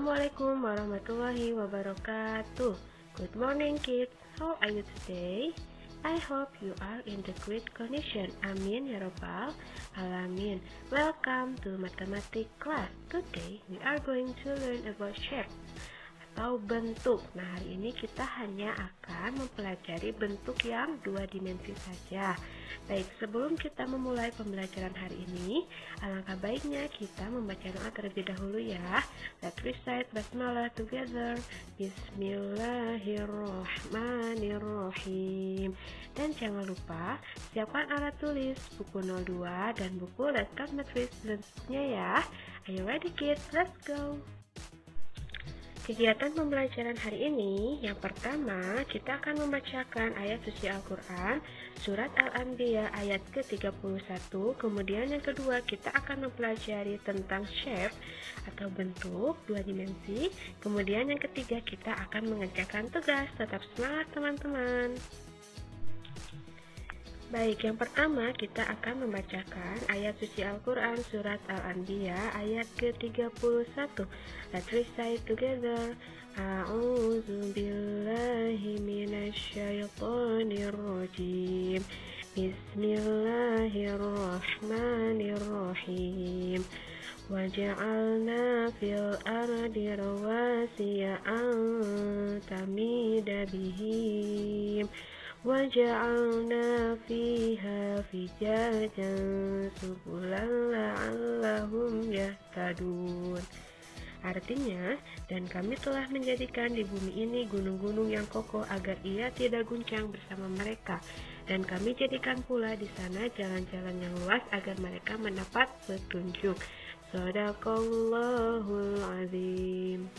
Assalamualaikum warahmatullahi wabarakatuh. Good morning kids, how are you today? I hope you are in the great condition. Amin ya rabbal alamin. Welcome to mathematics class. Today we are going to learn about shape atau bentuk. Nah, hari ini kita hanya akan mempelajari bentuk yang dua dimensi saja. Baik, sebelum kita memulai pembelajaran hari ini, alangkah baiknya kita membaca doa terlebih dahulu ya. Let's recite basmalah together. Bismillahirrahmanirrahim. Dan jangan lupa siapkan alat tulis, buku 02 dan buku Let's Count Math Bukunya ya. Are you ready kids? Let's go. Kegiatan pembelajaran hari ini, yang pertama kita akan membacakan ayat suci Al-Quran Surat Al-Anbiya ayat ke-31. Kemudian yang kedua kita akan mempelajari tentang shape atau bentuk dua dimensi. Kemudian yang ketiga kita akan mengerjakan tugas. Tetap semangat teman-teman. Baik, yang pertama kita akan membacakan ayat suci Al-Quran Surat Al-Anbiya ayat ke-31. Let's recite together. A'udzu billahi minasyaitonir rajim. Bismillahirrahmanirrahim. Waja'alna fil ardi rawasiya an tamida bihim. وَجَعَلْنَا فِيهَا فِجَاجًا سُبُلًا لَعَلَّهُمْ يَهْتَدُونَ. Artinya, dan kami telah menjadikan di bumi ini gunung-gunung yang kokoh agar ia tidak guncang bersama mereka, dan kami jadikan pula di sana jalan-jalan yang luas agar mereka mendapat petunjuk. Shadaqallahul azim.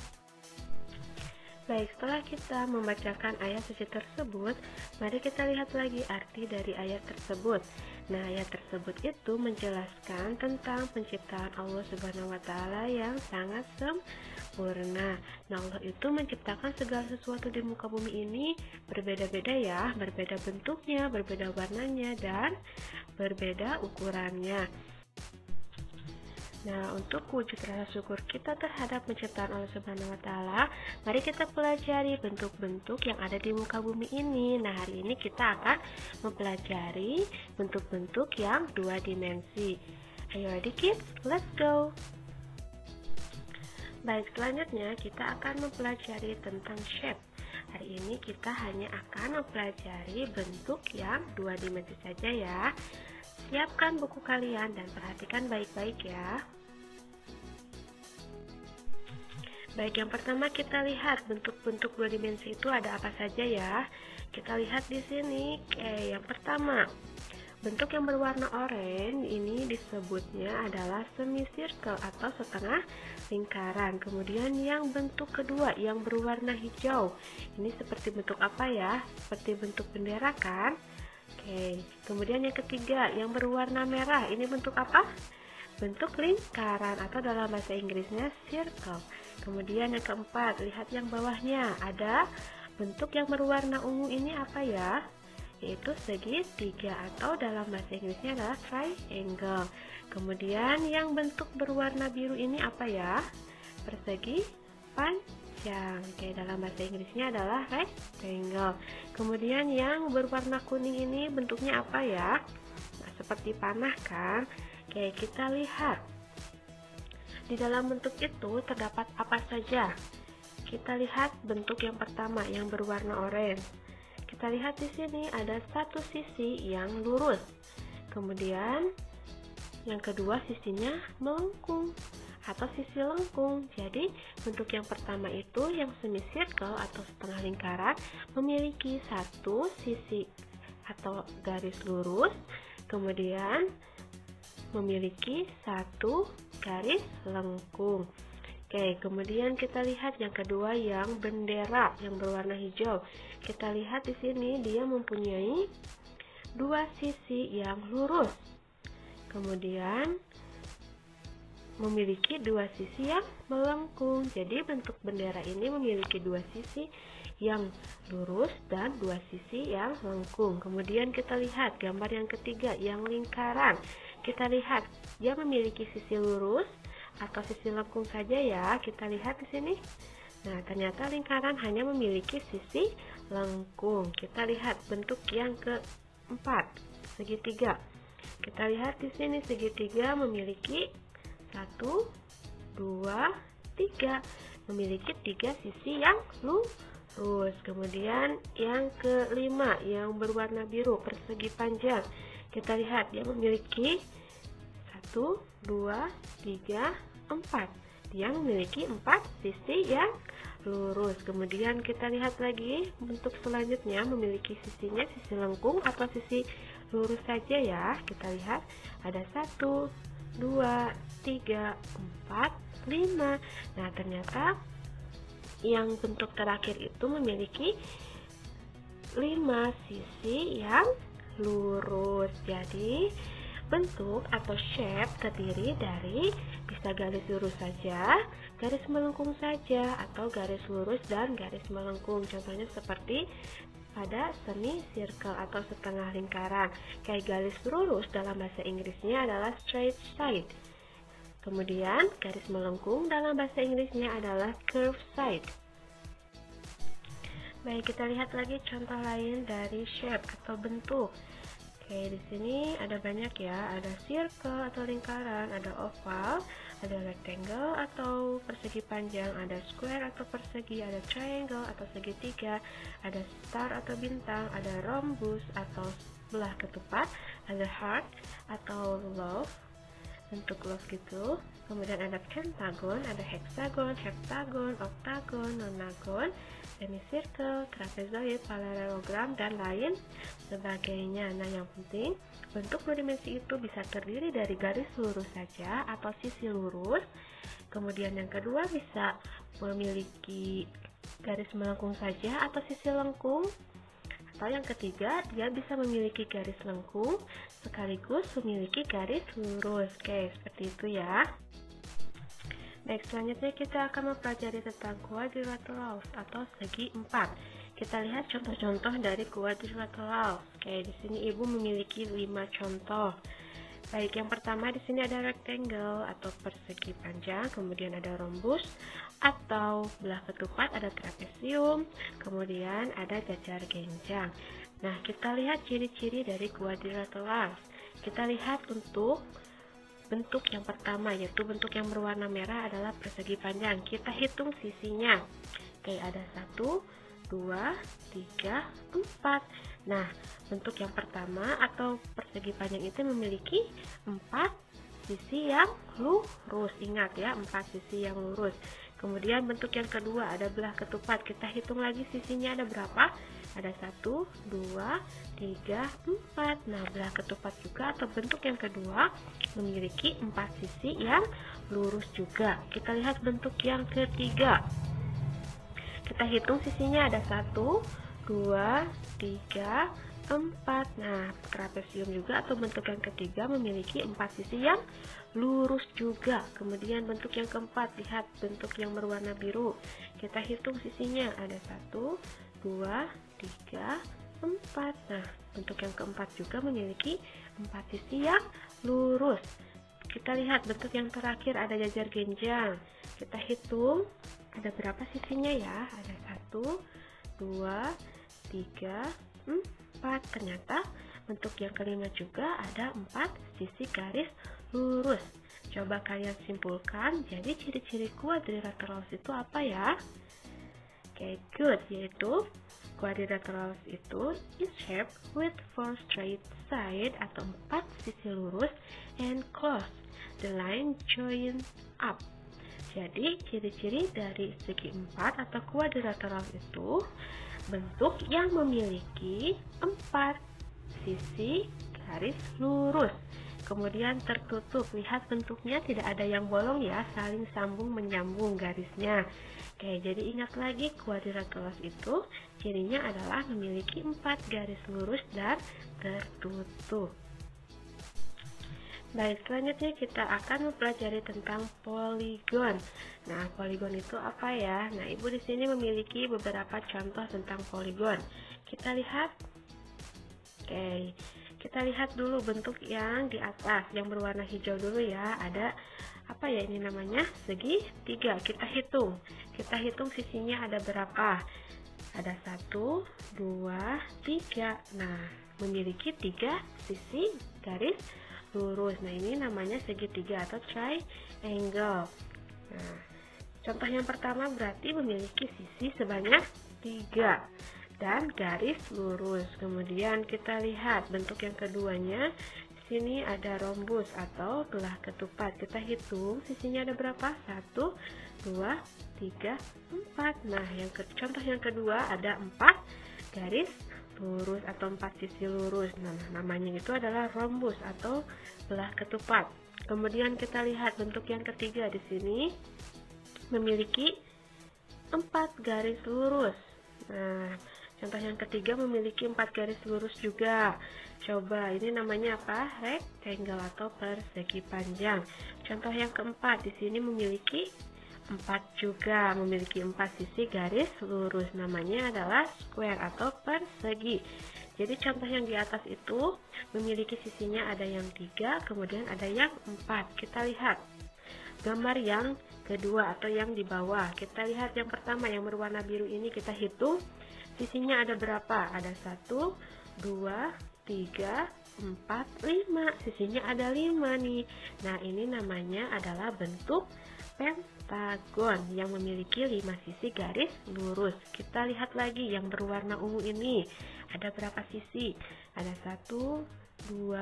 Baik, setelah kita membacakan ayat suci tersebut, mari kita lihat lagi arti dari ayat tersebut. Nah, ayat tersebut itu menjelaskan tentang penciptaan Allah Subhanahu wa Ta'ala yang sangat sempurna. Nah, Allah itu menciptakan segala sesuatu di muka bumi ini berbeda-beda ya, berbeda bentuknya, berbeda warnanya, dan berbeda ukurannya. Nah, untuk wujud rasa syukur kita terhadap penciptaan Allah Subhanahu wa Ta'ala, mari kita pelajari bentuk-bentuk yang ada di muka bumi ini. Nah, hari ini kita akan mempelajari bentuk-bentuk yang dua dimensi. Are you ready kids? Let's go! Baik, selanjutnya kita akan mempelajari tentang shape. Hari ini kita hanya akan mempelajari bentuk yang dua dimensi saja ya. Siapkan buku kalian dan perhatikan baik-baik ya. Baik, yang pertama kita lihat bentuk-bentuk dua dimensi itu ada apa saja ya. Kita lihat di sini. Yang pertama, bentuk yang berwarna oranye ini disebutnya adalah semicircle atau setengah lingkaran. Kemudian yang bentuk kedua yang berwarna hijau, ini seperti bentuk apa ya? Seperti bentuk bendera kan? Kemudian yang ketiga yang berwarna merah, ini bentuk apa? Bentuk lingkaran atau dalam bahasa Inggrisnya circle. Kemudian yang keempat, lihat yang bawahnya, ada bentuk yang berwarna ungu, ini apa ya? Yaitu segitiga atau dalam bahasa Inggrisnya adalah triangle. Kemudian yang bentuk berwarna biru ini apa ya? Persegi panjang. Dalam bahasa Inggrisnya adalah rectangle. Kemudian yang berwarna kuning ini bentuknya apa ya? Nah, seperti panah kan? Kita lihat di dalam bentuk itu terdapat apa saja. Kita lihat bentuk yang pertama yang berwarna oranye. Kita lihat di sini ada satu sisi yang lurus. Kemudian yang kedua sisinya melengkung atau sisi lengkung. Jadi bentuk yang pertama itu yang semicircle atau setengah lingkaran memiliki satu sisi atau garis lurus, kemudian memiliki satu garis lengkung. Kemudian kita lihat yang kedua yang bendera yang berwarna hijau. Kita lihat di sini dia mempunyai dua sisi yang lurus. Kemudian memiliki dua sisi yang melengkung. Jadi bentuk bendera ini memiliki dua sisi yang lurus dan dua sisi yang lengkung. Kemudian kita lihat gambar yang ketiga yang lingkaran. Kita lihat dia memiliki sisi lurus atau sisi lengkung saja ya. Kita lihat di sini. Nah, ternyata lingkaran hanya memiliki sisi lengkung. Kita lihat bentuk yang keempat, segitiga. Kita lihat di sini segitiga memiliki 1, 2, 3. Memiliki 3 sisi yang lurus. Kemudian yang kelima yang berwarna biru, persegi panjang. Kita lihat dia memiliki 1, 2, 3, 4. Dia memiliki 4 sisi yang lurus. Kemudian kita lihat lagi bentuk selanjutnya memiliki sisinya sisi lengkung atau sisi lurus saja ya. Kita lihat ada 1, 2, 3, 4, 5. Nah, ternyata yang bentuk terakhir itu memiliki 5 sisi yang lurus. Jadi bentuk atau shape terdiri dari bisa garis lurus saja, garis melengkung saja, atau garis lurus dan garis melengkung. Contohnya seperti pada seni circle atau setengah lingkaran. Kayak garis lurus dalam bahasa Inggrisnya adalah straight side. Kemudian garis melengkung dalam bahasa Inggrisnya adalah curved side. Baik, kita lihat lagi contoh lain dari shape atau bentuk. Oke, di sini ada banyak ya, ada circle atau lingkaran, ada oval, ada rectangle atau persegi panjang, ada square atau persegi, ada triangle atau segitiga, ada star atau bintang, ada rhombus atau belah ketupat, ada heart atau love, bentuk love gitu. Kemudian ada pentagon, ada hexagon, heptagon, octagon, nonagon, semicircle, trapezoid, parallelogram, dan lain sebagainya. Nah, yang penting bentuk dua dimensi itu bisa terdiri dari garis lurus saja atau sisi lurus. Kemudian yang kedua bisa memiliki garis melengkung saja atau sisi lengkung. Atau yang ketiga, dia bisa memiliki garis lengkung sekaligus memiliki garis lurus. Oke, seperti itu ya. Baik, selanjutnya kita akan mempelajari tentang quadrilaterals atau segi empat. Kita lihat contoh-contoh dari quadrilaterals. Oke, di sini Ibu memiliki 5 contoh. Baik, yang pertama di sini ada rectangle atau persegi panjang, kemudian ada rhombus atau belah ketupat, ada trapesium, kemudian ada jajar genjang. Nah, kita lihat ciri-ciri dari quadrilaterals. Kita lihat untuk bentuk yang pertama, yaitu bentuk yang berwarna merah adalah persegi panjang. Kita hitung sisinya. Oke, ada 1, 2, 3, 4. Nah, bentuk yang pertama atau persegi panjang itu memiliki 4 sisi yang lurus. Ingat ya, 4 sisi yang lurus. Kemudian bentuk yang kedua ada belah ketupat. Kita hitung lagi sisinya ada berapa? Ada 1, 2, 3, 4. Nah, belah ketupat juga atau bentuk yang kedua memiliki 4 sisi yang lurus juga. Kita lihat bentuk yang ketiga. Kita hitung sisinya ada 1, 2, 3, 4. Nah, trapesium juga atau bentuk yang ketiga memiliki 4 sisi yang lurus juga. Kemudian bentuk yang keempat, lihat bentuk yang berwarna biru. Kita hitung sisinya ada 1, 2, 3, 4. Nah, bentuk yang keempat juga memiliki 4 sisi yang lurus. Kita lihat bentuk yang terakhir ada jajar genjang. Kita hitung ada berapa sisinya ya? Ada 1, 2, 3, 4. Ternyata bentuk yang kelima juga ada 4 sisi garis lurus. Coba kalian simpulkan, jadi ciri-ciri quadrilaterals itu apa ya? Oke, good, yaitu quadrilaterals itu is shaped with 4 straight side atau 4 sisi lurus and close. The line join up. Jadi ciri-ciri dari segi 4 atau quadrilateral itu bentuk yang memiliki 4 sisi garis lurus. Kemudian tertutup. Lihat bentuknya tidak ada yang bolong ya, saling sambung menyambung garisnya. Oke, jadi ingat lagi quadrilaterals itu cirinya adalah memiliki 4 garis lurus dan tertutup. Baik, selanjutnya kita akan mempelajari tentang poligon. Nah, poligon itu apa ya? Nah, Ibu di sini memiliki beberapa contoh tentang poligon. Kita lihat. Oke, kita lihat dulu bentuk yang di atas, yang berwarna hijau dulu ya. Ada apa ya ini namanya? Segitiga. Kita hitung sisinya ada berapa. Ada 1, 2, 3. Nah, memiliki 3 sisi garis lurus. Nah, ini namanya segitiga atau triangle. Nah, contoh yang pertama berarti memiliki sisi sebanyak 3 dan garis lurus. Kemudian kita lihat bentuk yang keduanya. Sini ada rhombus atau belah ketupat. Kita hitung sisinya ada berapa? 1, 2, 3, 4. Nah, contoh yang kedua ada 4 garis lurus atau 4 sisi lurus. Nah, namanya itu adalah rhombus atau belah ketupat. Kemudian kita lihat bentuk yang ketiga di sini memiliki 4 garis lurus. Nah, contoh yang ketiga memiliki 4 garis lurus juga. Coba, ini namanya apa? Rectangle atau persegi panjang. Contoh yang keempat, di sini memiliki 4 juga, memiliki 4 sisi garis lurus. Namanya adalah square atau persegi. Jadi contoh yang di atas itu memiliki sisinya ada yang 3, kemudian ada yang 4. Kita lihat gambar yang kedua atau yang di bawah. Kita lihat yang pertama yang berwarna biru ini, kita hitung sisinya ada berapa? Ada 1, 2, 3, 4, 5. Sisinya ada 5 nih. Nah, ini namanya adalah bentuk pentagon yang memiliki 5 sisi garis lurus. Kita lihat lagi yang berwarna ungu ini. Ada berapa sisi? Ada 1, 2,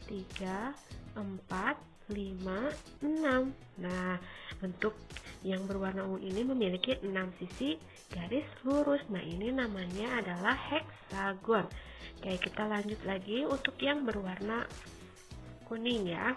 3, 4, 5, 6. Nah, bentuk yang berwarna ungu ini memiliki 6 sisi garis lurus. Nah, ini namanya adalah heksagon. Oke, kita lanjut lagi untuk yang berwarna kuning ya.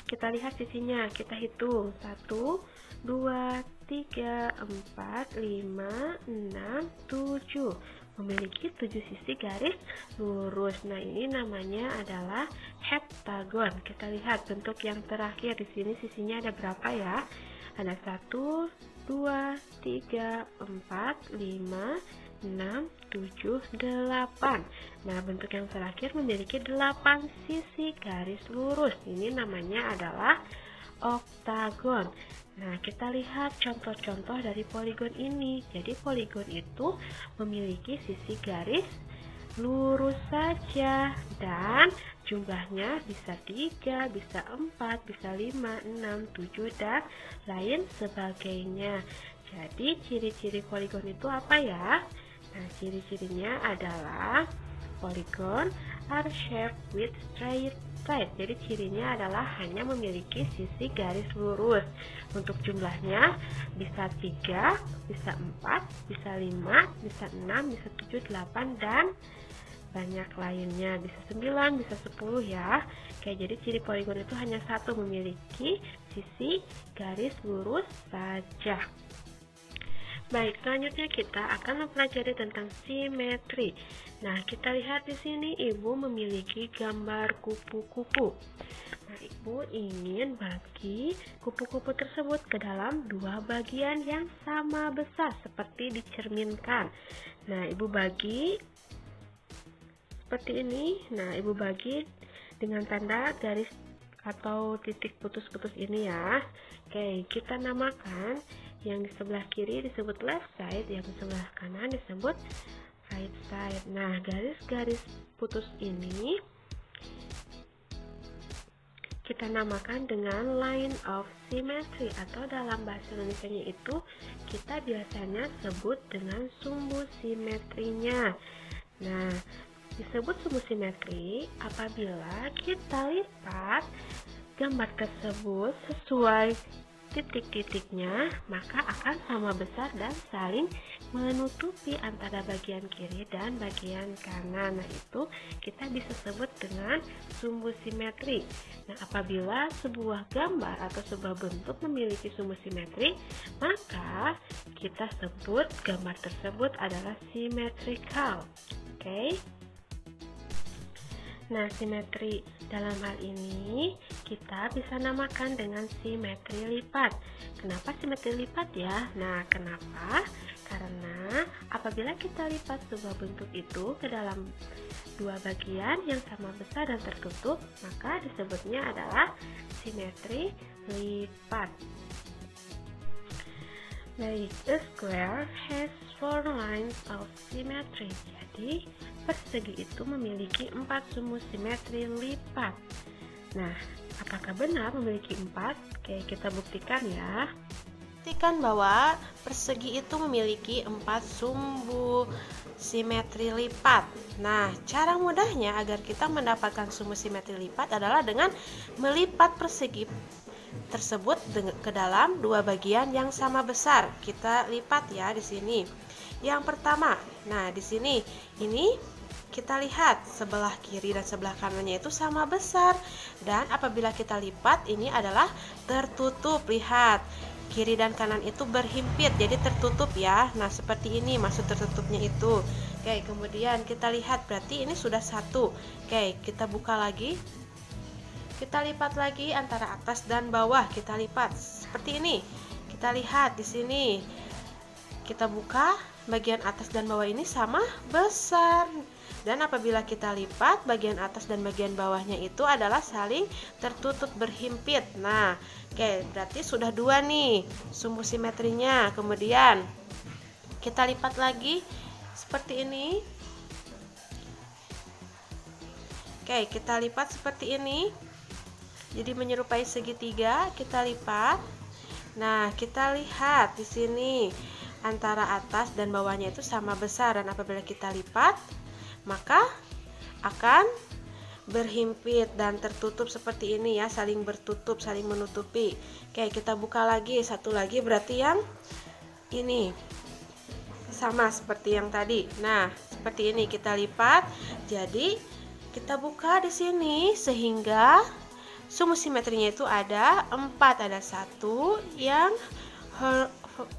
Kita lihat sisinya, kita hitung 1, 2, 3, 4, 5, 6, 7. Memiliki 7 sisi garis lurus. Nah, ini namanya adalah heptagon. Kita lihat bentuk yang terakhir di sini sisinya ada berapa ya? Ada 1, 2, 3, 4, 5, 6, 7, 8. Nah, bentuk yang terakhir memiliki 8 sisi garis lurus. Ini namanya adalah oktagon. Nah, kita lihat contoh-contoh dari poligon ini. Jadi, poligon itu memiliki sisi garis lurus saja dan jumlahnya bisa 3, bisa 4, bisa 5, 6, 7, dan lain sebagainya. Jadi, ciri-ciri poligon itu apa ya? Nah, ciri-cirinya adalah polygon are shaped with straight side. Jadi cirinya adalah hanya memiliki sisi garis lurus. Untuk jumlahnya bisa 3, bisa 4, bisa 5, bisa 6, bisa 7, 8, dan banyak lainnya. Bisa 9, bisa 10 ya. Oke, jadi ciri poligon itu hanya satu, memiliki sisi garis lurus saja. Baik, selanjutnya kita akan mempelajari tentang simetri. Nah, kita lihat di sini ibu memiliki gambar kupu-kupu. Nah, ibu ingin bagi kupu-kupu tersebut ke dalam 2 bagian yang sama besar seperti dicerminkan. Nah, ibu bagi seperti ini. Nah, ibu bagi dengan tanda garis atau titik putus-putus ini ya. Oke, kita namakan yang di sebelah kiri disebut left side, yang di sebelah kanan disebut right side. Nah, garis-garis putus ini kita namakan dengan line of symmetry, atau dalam bahasa Indonesianya itu kita biasanya sebut dengan sumbu simetrinya. Nah, disebut sumbu simetri apabila kita lipat gambar tersebut sesuai titik-titiknya, maka akan sama besar dan saling menutupi antara bagian kiri dan bagian kanan. Nah, itu kita bisa sebut dengan sumbu simetri. Nah, apabila sebuah gambar atau sebuah bentuk memiliki sumbu simetri, maka kita sebut gambar tersebut adalah symmetrical. Oke. Nah, simetri dalam hal ini kita bisa namakan dengan simetri lipat. Kenapa simetri lipat ya? Nah, kenapa? Karena apabila kita lipat sebuah bentuk itu ke dalam dua bagian yang sama besar dan tertutup, maka disebutnya adalah simetri lipat. Baik, a square has four lines of symmetry. Jadi, persegi itu memiliki 4 sumbu simetri lipat. Nah, apakah benar memiliki 4? Oke, kita buktikan ya. Buktikan bahwa persegi itu memiliki 4 sumbu simetri lipat. Nah, cara mudahnya agar kita mendapatkan sumbu simetri lipat adalah dengan melipat persegi tersebut ke dalam dua bagian yang sama besar. Kita lipat ya di sini. Yang pertama, nah di sini ini kita lihat sebelah kiri dan sebelah kanannya itu sama besar, dan apabila kita lipat ini adalah tertutup. Lihat, kiri dan kanan itu berhimpit, jadi tertutup ya. Nah, seperti ini maksud tertutupnya itu. Oke, kemudian kita lihat berarti ini sudah satu. Oke, kita buka lagi. Kita lipat lagi antara atas dan bawah. Kita lipat seperti ini. Kita lihat di sini. Kita buka, bagian atas dan bawah ini sama besar. Dan apabila kita lipat, bagian atas dan bagian bawahnya itu adalah saling tertutup berhimpit. Nah, oke, berarti sudah dua nih sumbu simetrinya. Kemudian kita lipat lagi seperti ini. Oke, kita lipat seperti ini. Jadi menyerupai segitiga, kita lipat. Nah, kita lihat di sini antara atas dan bawahnya itu sama besar, dan apabila kita lipat, maka akan berhimpit dan tertutup seperti ini ya, saling bertutup, saling menutupi. Oke, kita buka lagi satu lagi, berarti yang ini sama seperti yang tadi. Nah, seperti ini kita lipat. Jadi kita buka di sini sehingga sumbu simetrinya itu ada 4, ada 1 yang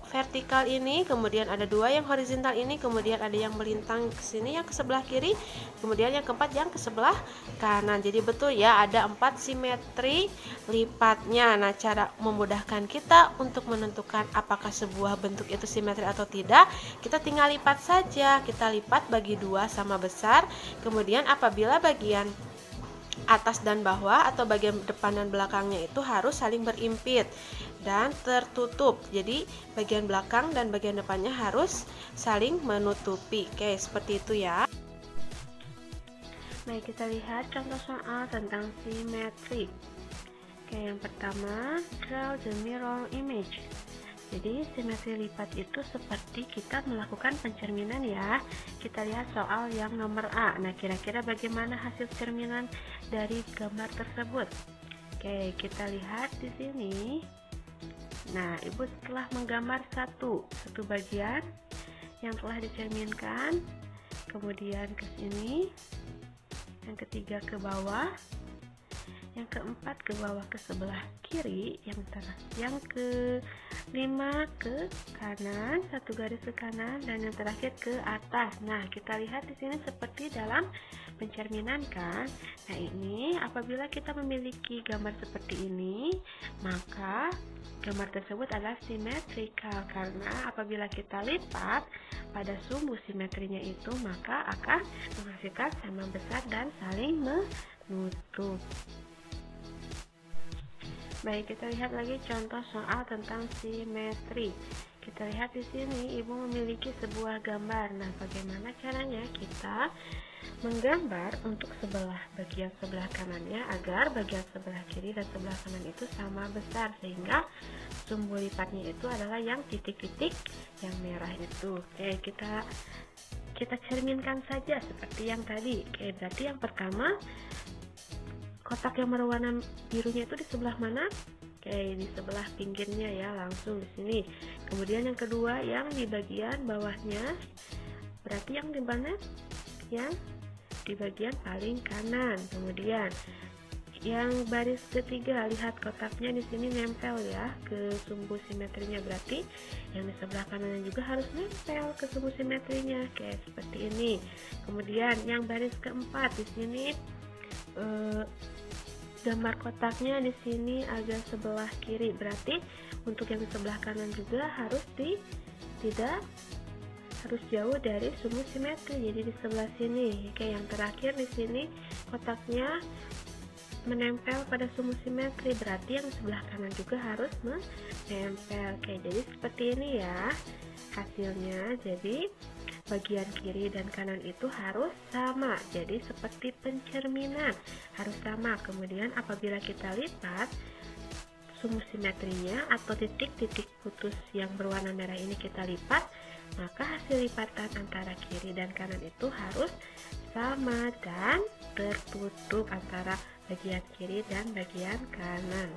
vertikal ini, kemudian ada 2 yang horizontal ini, kemudian ada yang melintang ke sini yang ke sebelah kiri, kemudian yang keempat yang ke sebelah kanan. Jadi betul ya, ada 4 simetri lipatnya. Nah, cara memudahkan kita untuk menentukan apakah sebuah bentuk itu simetri atau tidak, kita tinggal lipat saja. Kita lipat bagi 2 sama besar, kemudian apabila bagian atas dan bawah atau bagian depan dan belakangnya itu harus saling berimpit dan tertutup. Jadi bagian belakang dan bagian depannya harus saling menutupi. Oke, seperti itu ya. Baik, kita lihat contoh soal tentang simetri. Oke, yang pertama, draw the mirror image. Jadi simetri lipat itu seperti kita melakukan pencerminan ya. Kita lihat soal yang nomor A. Nah, kira-kira bagaimana hasil cerminan dari gambar tersebut? Oke, kita lihat di sini. Nah, Ibu setelah menggambar satu bagian yang telah dicerminkan, kemudian ke sini, yang ketiga ke bawah, yang keempat ke bawah ke sebelah kiri, yang kelima ke kanan, satu garis ke kanan, dan yang terakhir ke atas. Nah, kita lihat di sini seperti dalam pencerminan kan. Nah, ini apabila kita memiliki gambar seperti ini, maka gambar tersebut adalah simetrikal, karena apabila kita lipat pada sumbu simetrinya itu, maka akan menghasilkan sama besar dan saling menutup. Baik, kita lihat lagi contoh soal tentang simetri. Kita lihat di sini Ibu memiliki sebuah gambar. Nah, bagaimana caranya kita menggambar untuk bagian sebelah kanannya agar bagian sebelah kiri dan sebelah kanan itu sama besar, sehingga sumbu lipatnya itu adalah yang titik-titik yang merah itu. Oke, kita cerminkan saja seperti yang tadi. Oke, berarti yang pertama, kotak yang berwarna birunya itu di sebelah mana? Oke, di sebelah pinggirnya ya, langsung di sini. Kemudian yang kedua yang di bagian bawahnya, berarti yang di mana? Yang di bagian paling kanan. Kemudian yang baris ketiga, lihat kotaknya di sini nempel ya ke sumbu simetrinya, berarti yang di sebelah kanannya juga harus nempel ke sumbu simetrinya. Oke, seperti ini. Kemudian yang baris keempat di sini, gambar kotaknya di sini agak sebelah kiri, berarti untuk yang di sebelah kanan juga harus tidak harus jauh dari sumbu simetri. Jadi di sebelah sini, kayak yang terakhir di sini kotaknya menempel pada sumbu simetri, berarti yang sebelah kanan juga harus menempel. Oke, jadi seperti ini ya hasilnya. Jadi bagian kiri dan kanan itu harus sama, jadi seperti pencerminan harus sama. Kemudian apabila kita lipat sumbu simetrinya atau titik-titik putus yang berwarna merah ini kita lipat, maka hasil lipatan antara kiri dan kanan itu harus sama dan tertutup antara bagian kiri dan bagian kanan.